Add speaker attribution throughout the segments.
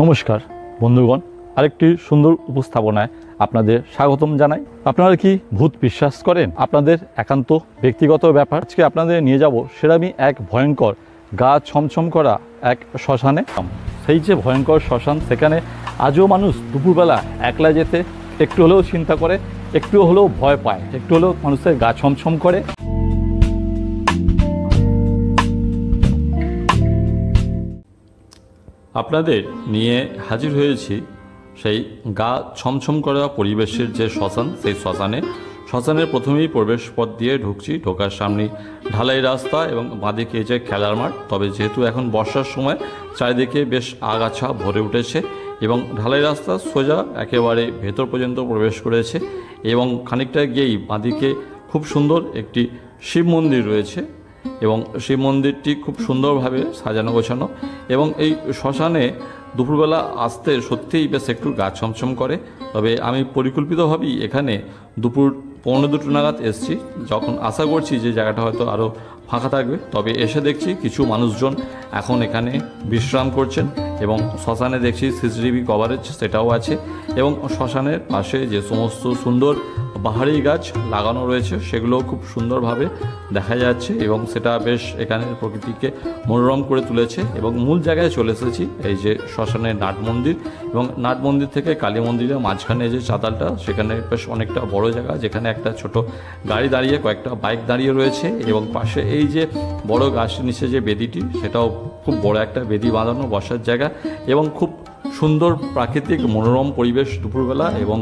Speaker 1: নমস্কার বন্ধুগণ, আরেকটি সুন্দর উপস্থাপনায় আপনাদের স্বাগতম জানাই। আপনারা কি ভূত বিশ্বাস করেন? আপনাদের একান্ত ব্যক্তিগত ব্যাপার। আজকে আপনাদের নিয়ে যাব সেরামি এক ভয়ঙ্কর গা ছমছম করা এক শ্মশানে। সেই যে ভয়ঙ্কর শ্মশান, সেখানে আজও মানুষ দুপুরবেলা একলা যেতে একটু হলেও চিন্তা করে, একটু হলেও ভয় পায়, একটু হলেও মানুষের গা ছমছম করে। আপনাদের নিয়ে হাজির হয়েছি সেই গা ছমছম করা পরিবেশের যে শ্মশান, সেই শ্মশানের প্রথমেই প্রবেশ পথ দিয়ে ঢুকছি। ঢোকার সামনে ঢালাই রাস্তা এবং বাঁদিকে যে খেলার মাঠ। তবে যেহেতু এখন বর্ষার সময় চারিদিকে বেশ আগাছা ভরে উঠেছে এবং ঢালাই রাস্তা সোজা একেবারে ভেতর পর্যন্ত প্রবেশ করেছে এবং খানিকটা গিয়েই বাঁদিকে খুব সুন্দর একটি শিব মন্দির রয়েছে এবং সেই মন্দিরটি খুব সুন্দরভাবে সাজানো গোছানো। এবং এই শ্মশানে দুপুরবেলা আসতে সত্যিই বেশ একটু গা ছমছম করে। তবে আমি পরিকল্পিতভাবেই এখানে দুপুর 1:45 নাগাদ এসেছি, যখন আশা করছি যে জায়গাটা হয়তো আরও ফাঁকা থাকবে। তবে এসে দেখছি কিছু মানুষজন এখন এখানে বিশ্রাম করছেন এবং শ্মশানে দেখছি সিসিটিভি কভারেজ সেটাও আছে এবং শ্মশানের পাশে যে সমস্ত সুন্দর বাহারি গাছ লাগানো রয়েছে সেগুলোও খুব সুন্দরভাবে দেখা যাচ্ছে এবং সেটা বেশ এখানের প্রকৃতিকে মনোরম করে তুলেছে। এবং মূল জায়গায় চলে এসেছি, এই যে শ্মশানের নাট মন্দির এবং নাট মন্দির থেকে কালী মন্দিরের মাঝখানে যে চাতালটা, সেখানে বেশ অনেকটা বড় জায়গা, যেখানে একটা ছোট গাড়ি দাঁড়িয়ে, কয়েকটা বাইক দাঁড়িয়ে রয়েছে এবং পাশে এই যে বড় গাছের নিচে যে বেদিটি, সেটাও খুব বড় একটা বেদি বাঁধানো বসার জায়গা এবং খুব সুন্দর প্রাকৃতিক মনোরম পরিবেশ দুপুরবেলা এবং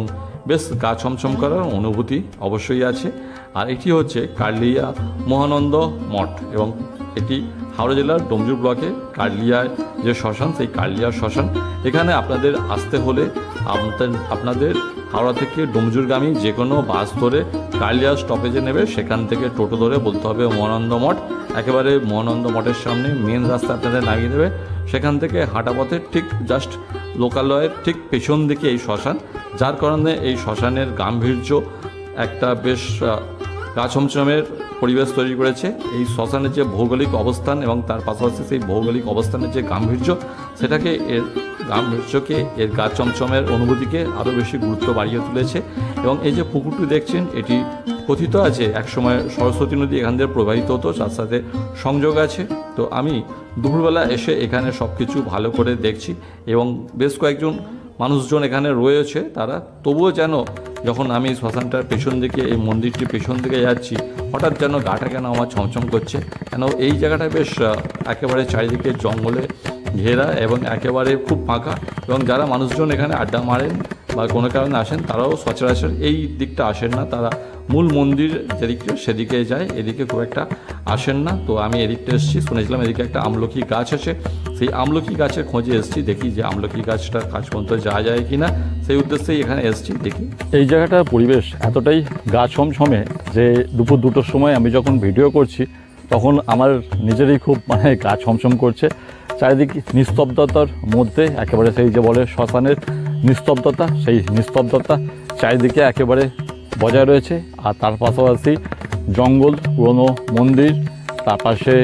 Speaker 1: বেশ গা ছমছম করার অনুভূতি অবশ্যই আছে। আর এটি হচ্ছে কার্লিয়া মহানন্দ মঠ এবং এটি হাওড়া জেলার ডোমজুর ব্লকে কার্লিয়ার যে শ্মশান, সেই কার্লিয়ার শ্মশান। এখানে আপনাদের আসতে হলে আপনাদের হাওড়া থেকে ডোমজুরগামী যে কোনো বাস ধরে কার্লিয়া স্টপেজে নেবে, সেখান থেকে টোটো ধরে বলতে হবে মহানন্দ মঠ। একেবারে মহানন্দ মঠের সামনে মেন রাস্তা আপনাদের নামিয়ে দেবে। সেখান থেকে হাঁটা পথে ঠিক জাস্ট লোকালয়ের ঠিক পেছন দিকে এই শ্মশান, যার কারণে এই শ্মশানের গাম্ভীর্য একটা বেশ গা ছমছমের পরিবেশ তৈরি করেছে। এই শ্মশানের যে ভৌগোলিক অবস্থান এবং তার পাশাপাশি সেই ভৌগোলিক অবস্থানের যে গাম্ভীর্য, সেটাকে এর গা চমচমের অনুভূতিকে আরও বেশি গুরুত্ব বাড়িয়ে তুলেছে। এবং এই যে পুকুরটি দেখছেন, এটি কথিত আছে একসময় সরস্বতী নদী এখান থেকে প্রবাহিত হতো, তার সাথে সংযোগ আছে। তো আমি দুপুরবেলা এসে এখানে সব কিছু ভালো করে দেখছি এবং বেশ কয়েকজন মানুষজন এখানে রয়েছে। তারা তবুও যেন, যখন আমি শ্মশানটার পেছন দিকে, এই মন্দিরটির পেছন দিকে যাচ্ছি, হঠাৎ যেন গাটা কেন আমার ছমছম করছে। কেন এই জায়গাটা বেশ একেবারে চারিদিকে জঙ্গলে ঘেরা এবং একেবারে খুব ফাঁকা এবং যারা মানুষজন এখানে আড্ডা মারেন বা কোনো কারণে আসেন, তারাও সচরাচর এই দিকটা আসেন না। তারা মূল মন্দির যেদিকে সেদিকে যায়, এদিকে খুব একটা আসেন না। তো আমি এদিকটা এসেছি, শুনেছিলাম এদিকে একটা আমলকি গাছ আছে, সেই আমলকি গাছের খোঁজে এসেছি, দেখি যে আমলকি গাছটা কাজ পর্যন্ত যাওয়া যায় কি না, সেই উদ্দেশ্যেই এখানে এসেছি। দেখি এই জায়গাটার পরিবেশ এতটাই গা ছমছমে যে দুপুর 2টোর সময় আমি যখন ভিডিও করছি, তখন আমার নিজেরই খুব গা ছমছম করছে। চারিদিকে নিস্তব্ধতার মধ্যে একেবারে সেই যে বলে শ্মশানের নিস্তব্ধতা, সেই নিস্তব্ধতা চারিদিকে একেবারে বজায় রয়েছে। আর তার পাশাপাশি জঙ্গল, পুরনো মন্দির, তার পাশে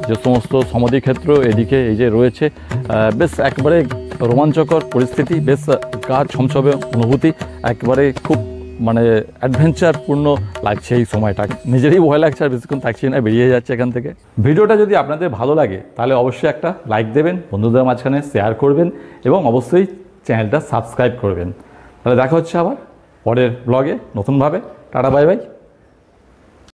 Speaker 1: যে সমস্ত সমাধিক্ষেত্র এদিকে এই যে রয়েছে, বেশ একেবারে রোমাঞ্চকর পরিস্থিতি, বেশ গা ছমছমে অনুভূতি, একেবারে খুব অ্যাডভেঞ্চারপূর্ণ লাগছে এই সময়টা। নিজেরই ভয় লাগছে, আর বেশিক্ষণ থাকছি না, বেরিয়ে যাচ্ছে এখান থেকে। ভিডিওটা যদি আপনাদের ভালো লাগে তাহলে অবশ্যই একটা লাইক দেবেন, বন্ধুদের মাঝখানে শেয়ার করবেন এবং অবশ্যই চ্যানেলটা সাবস্ক্রাইব করবেন। তাহলে দেখা হচ্ছে আবার পরের ব্লগে নতুনভাবে। Tata, bye bye.